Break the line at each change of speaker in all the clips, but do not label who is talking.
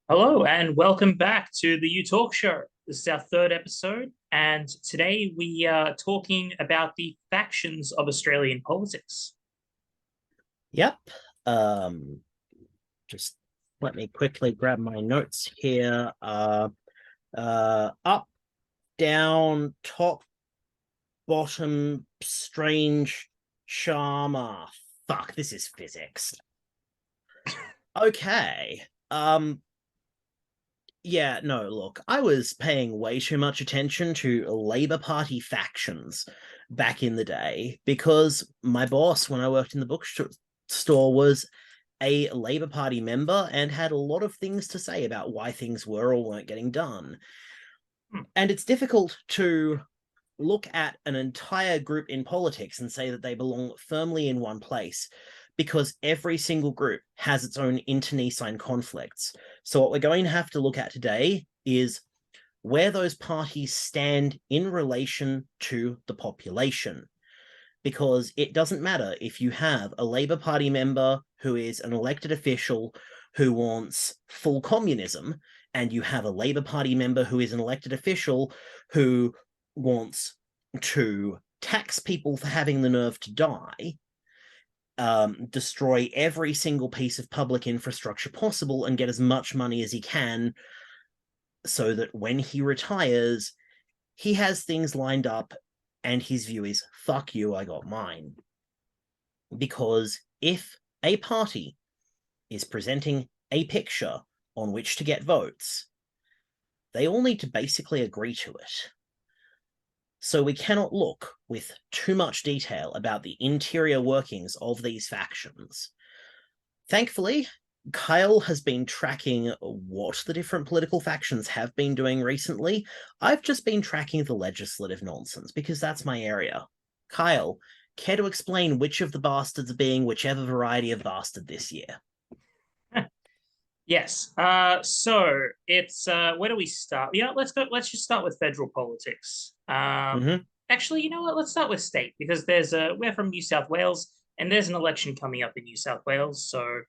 Hello and welcome back to the You Talk Show. This is our third episode, and today we are talking about the factions of Australian politics.
Yep. Um, just let me quickly grab my notes here. Up, down, top, bottom, strange, charmer. Fuck, this is physics. Okay. Yeah, no, look, I was paying way too much attention to Labour Party factions back in the day because my boss, when I worked in the bookstore, was a Labour Party member and had a lot of things to say about why things were or weren't getting done.
Hmm.
And it's difficult to look at an entire group in politics and say that they belong firmly in one place because every single group has its own internecine conflicts. So, what we're going to have to look at today is where those parties stand in relation to the population. Because it doesn't matter if you have a Labour Party member who is an elected official who wants full communism, and you have a Labour Party member who is an elected official who wants to tax people for having the nerve to die, destroy every single piece of public infrastructure possible, and get as much money as he can so that when he retires, he has things lined up and his view is, fuck you, I got mine. Because if a party is presenting a picture on which to get votes, they all need to basically agree to it. So we cannot look with too much detail about the interior workings of these factions. Thankfully, Kyle has been tracking what the different political factions have been doing recently. I've just been tracking the legislative nonsense because that's my area. Kyle, care to explain which of the bastards are being whichever variety of bastard this year?
Yes. So it's where do we start? Let's go. Let's just start with federal politics.
Mm-hmm.
Actually, you know what? Let's start with state because we're from New South Wales and there's an election coming up in New South Wales. So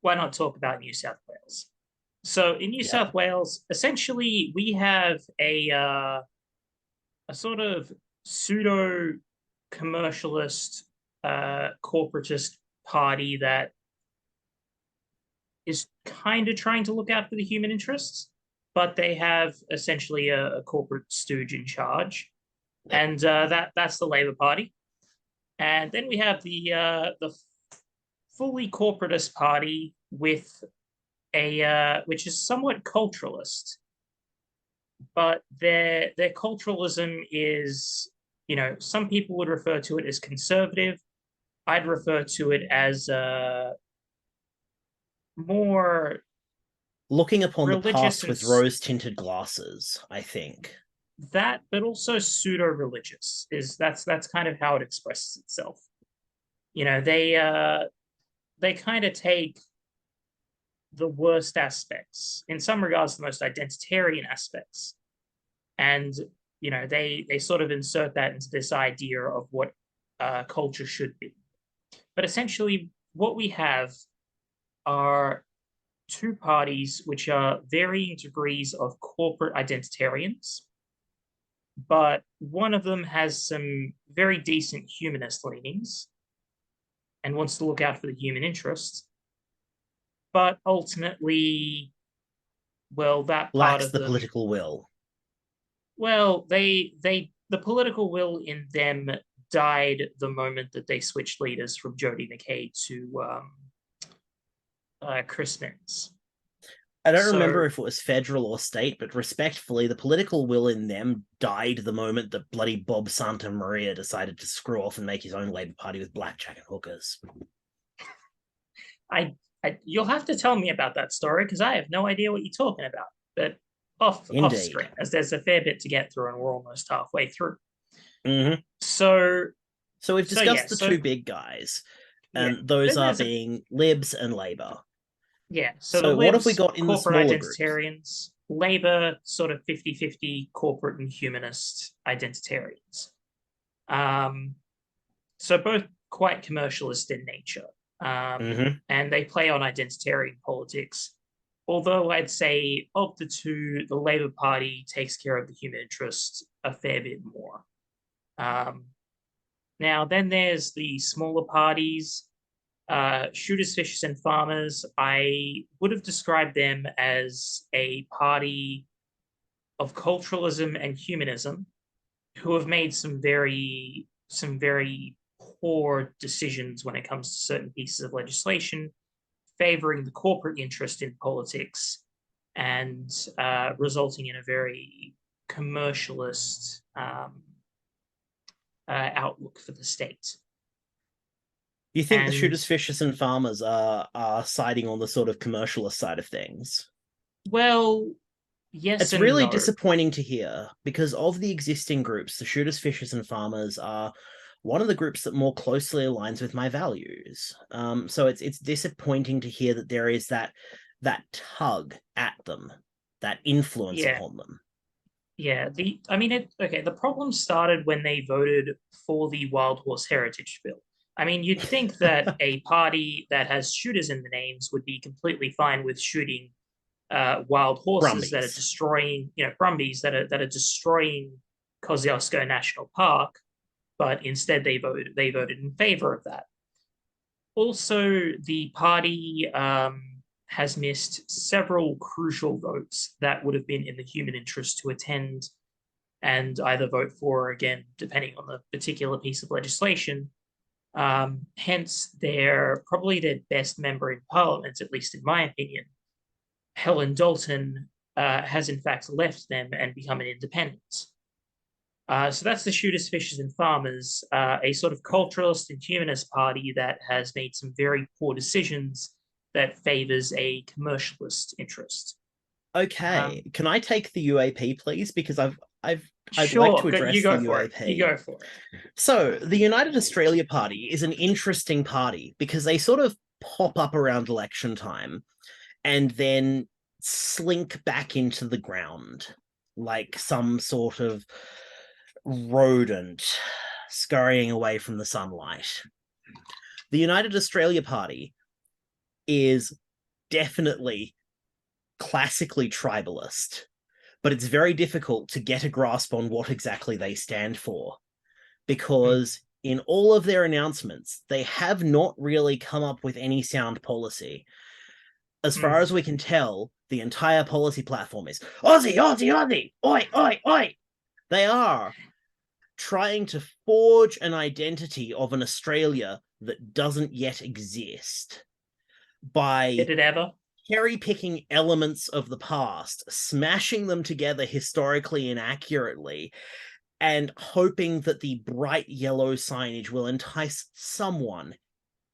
why not talk about New South Wales? So in New
Yep.
South Wales, essentially we have a sort of pseudo commercialist corporatist party that is kind of trying to look out for the human interests, but they have essentially a corporate stooge in charge,
Yep.
and that's the Labor Party. And then we have the fully corporatist party with a which is somewhat culturalist, but their culturalism is, some people would refer to it as conservative. I'd refer to it as more
Looking upon the
religious
past
and
with rose-tinted glasses, I think.
that, but also pseudo-religious. Is That's kind of how it expresses itself. You know, they kind of take the worst aspects, in some regards, the most identitarian aspects, and they sort of insert that into this idea of what culture should be. But essentially, what we have are two parties which are varying degrees of corporate identitarians, but one of them has some very decent humanist leanings and wants to look out for the human interests. But ultimately, well, that part
Lacks
of
the
them,
political will.
well, the political will in them died the moment that they switched leaders from Jody McKay to Chris Minns.
I don't remember
So
if it was federal or state, but respectfully, the political will in them died the moment that bloody Bob Santa Maria decided to screw off and make his own Labour Party with blackjack and hookers.
I, you'll have to tell me about that story because I have no idea what you're talking about. But off
Indeed.
screen, as there's a fair bit to get through, and we're almost halfway through.
Mm-hmm.
So
So we've
so yeah,
discussed the
so
two big guys,
yeah.
and those
Then
are
there's a
being Libs and Labour.
Yeah. So the
So what have we
Libs,
got in the
corporate
smaller group?
identitarians, Labour, sort of 50-50 corporate and humanist identitarians. Um, so both quite commercialist in nature.
Mm-hmm.
And they play on identitarian politics although I'd say of the two, the Labour Party takes care of the human interest a fair bit more. Now, then there's the smaller parties, shooters, fishers, and farmers. I would have described them as a party of culturalism and humanism who have made some very poor decisions when it comes to certain pieces of legislation, favoring the corporate interest in politics and resulting in a very commercialist outlook for the state.
You think the
And
shooters, fishers, and farmers are siding on the sort of commercialist side of things?
well, yes
It's
and
really
no.
disappointing to hear because of the existing groups, the shooters, fishers, and farmers are one of the groups that more closely aligns with my values. So it's disappointing to hear that there is that tug at them, that influence
Yeah,
upon them.
yeah. The problem started when they voted for the Wild Horse Heritage Bill. I mean, you'd think that a party that has shooters in the names would be completely fine with shooting wild horses that are
Brumbies.
destroying, brumbies that are destroying Kosciuszko National Park, but instead they voted in favor of that. Also, the party has missed several crucial votes that would have been in the human interest to attend and either vote for or again, depending on the particular piece of legislation. Hence, they're probably their best member in parliament, at least in my opinion. Helen Dalton has in fact left them and become an independent. So that's the Shooters, Fishers, and Farmers, a sort of culturalist and humanist party that has made some very poor decisions that favors a commercialist interest.
Okay, can I take the UAP, please? Because I'd like
Sure,
to
you
address
go
the
for it. You
UAP.
go for it.
So, the United Australia Party is an interesting party because they sort of pop up around election time and then slink back into the ground like some sort of rodent scurrying away from the sunlight. The United Australia Party is definitely classically tribalist, but it's very difficult to get a grasp on what exactly they stand for because in all of their announcements, they have not really come up with any sound policy. As far as we can tell, the entire policy platform is Aussie, Aussie, Aussie, oi, oi, oi. They are trying to forge an identity of an Australia that doesn't yet exist by
Did it ever?
cherry picking elements of the past, smashing them together historically and accurately, and hoping that the bright yellow signage will entice someone,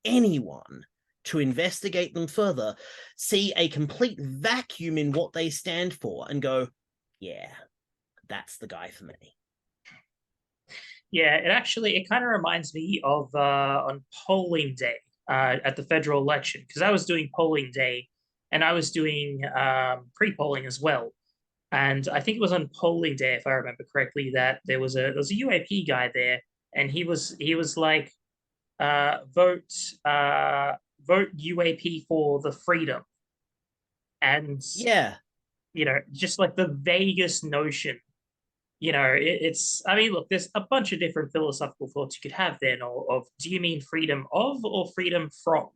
anyone, to investigate them further, see a complete vacuum in what they stand for, and go, yeah, that's the guy for me.
Yeah, it kind of reminds me of on polling day at the federal election because I was doing polling day and I was doing pre-polling as well. And I think it was on polling day, if I remember correctly, that there was a UAP guy there, and he was like, vote vote UAP for the freedom, and
Yeah,
just like the vaguest notion. It's, I mean, look, there's a bunch of different philosophical thoughts you could have then, of do you mean freedom of or freedom from?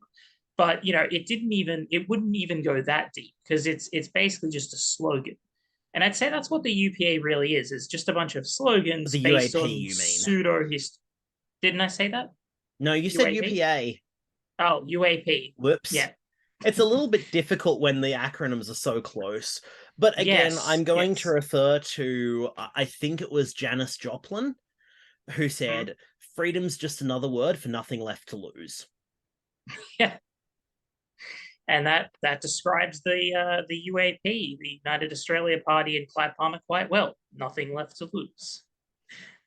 But it wouldn't even go that deep because it's basically just a slogan. And I'd say that's what the UPA really is. It's just a bunch of slogans
the
based
UAP,
on
you mean?
pseudo history. Didn't I say that?
No, you said
UAP?
UPA.
Oh, UAP.
Whoops.
Yeah.
It's a little bit difficult when the acronyms are so close. But again,
Yes.
I'm going to
Yes.
refer to, I think it was Janis Joplin, who
Mhm.
said, freedom's just another word for nothing left to lose.
Yeah. And that describes the UAP, the United Australia Party in Clive Palmer quite well. Nothing left to lose.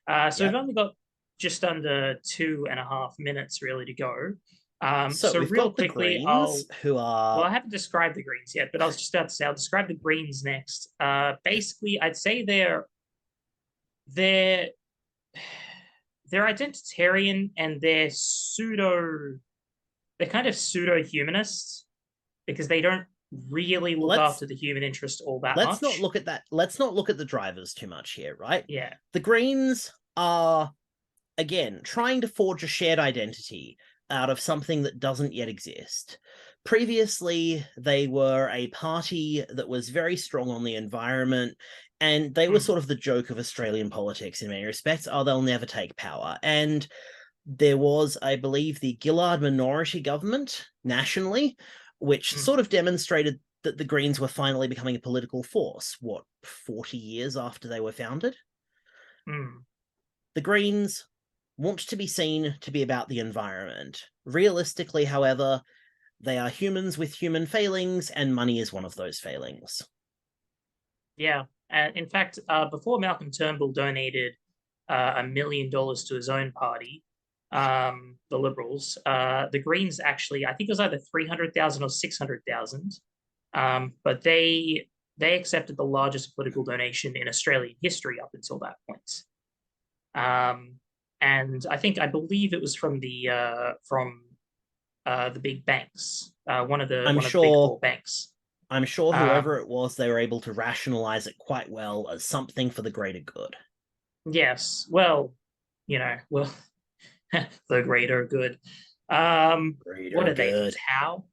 So we've
Yep.
only got just under 2.5 minutes really to go.
So
So
we've
real
got the
quickly,
Greens, who
well,
are
I haven't described the Greens yet, but I was just about to say I'll describe the Greens next. Basically, I'd say they're they're identitarian and they're kind of pseudo humanists because they don't really look
Let's-
after the human interest all that
Let's
much.
not look at that. Let's not look at the drivers too much here, right?
Yeah.
The Greens are, again, trying to forge a shared identity out of something that doesn't yet exist. Previously, they were a party that was very strong on the environment, and they were sort of the joke of Australian politics in many respects. Oh, they'll never take power. And there was, I believe, the Gillard minority government nationally, which sort of demonstrated that the Greens were finally becoming a political force, 40 years after they were founded? The Greens want to be seen to be about the environment. Realistically, however, they are humans with human failings, and money is one of those failings.
Yeah. And in fact, before Malcolm Turnbull donated $1 million to his own party, the Liberals, the Greens actually, I think it was either 300,000 or 600,000. But they accepted the largest political donation in Australian history up until that point. And I believe it was from the big banks, one of the big four banks.
I'm sure whoever it was, they were able to rationalize it quite well as something for the greater good.
Yes, well, the greater good. What are they? The Tau?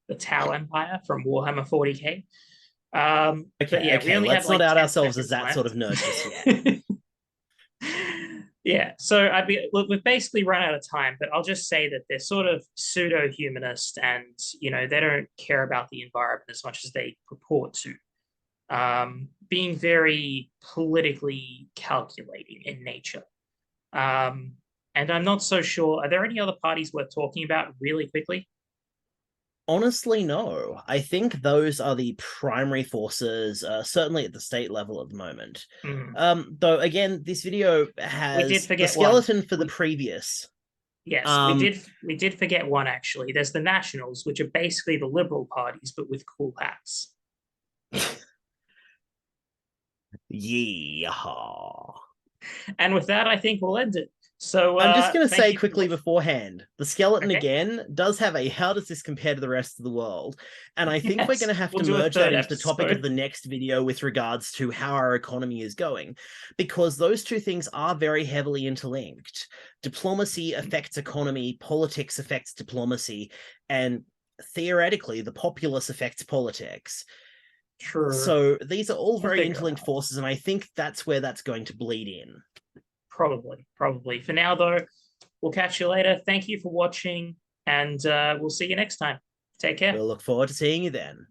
The Tau Empire from Warhammer 40K.
Okay, let's not out ourselves as that sort of nerd just yet.
Yeah, so we've basically run out of time, but I'll just say that they're sort of pseudo-humanist, and they don't care about the environment as much as they purport to. Being very politically calculating in nature. And I'm not so sure. Are there any other parties worth talking about really quickly?
Honestly, no. I think those are the primary forces, certainly at the state level at the moment. Though, again, this video has the skeleton for the previous.
Yes, we did forget one, actually. There's the Nationals, which are basically the Liberal parties, but with cool hats.
Yeehaw.
And with that, I think we'll end it. So
I'm just going to say quickly beforehand, the skeleton again does have a how does this compare to the rest of the world? And I think we're going to have to merge that into the topic of the next video with regards to how our economy is going, because those two things are very heavily interlinked. Diplomacy affects economy, politics affects diplomacy, and theoretically, the populace affects politics.
Sure.
So these are all very interlinked forces, and I think that's where that's going to bleed in.
Probably. For now, though, we'll catch you later. Thank you for watching, and we'll see you next time. Take care.
We'll look forward to seeing you then.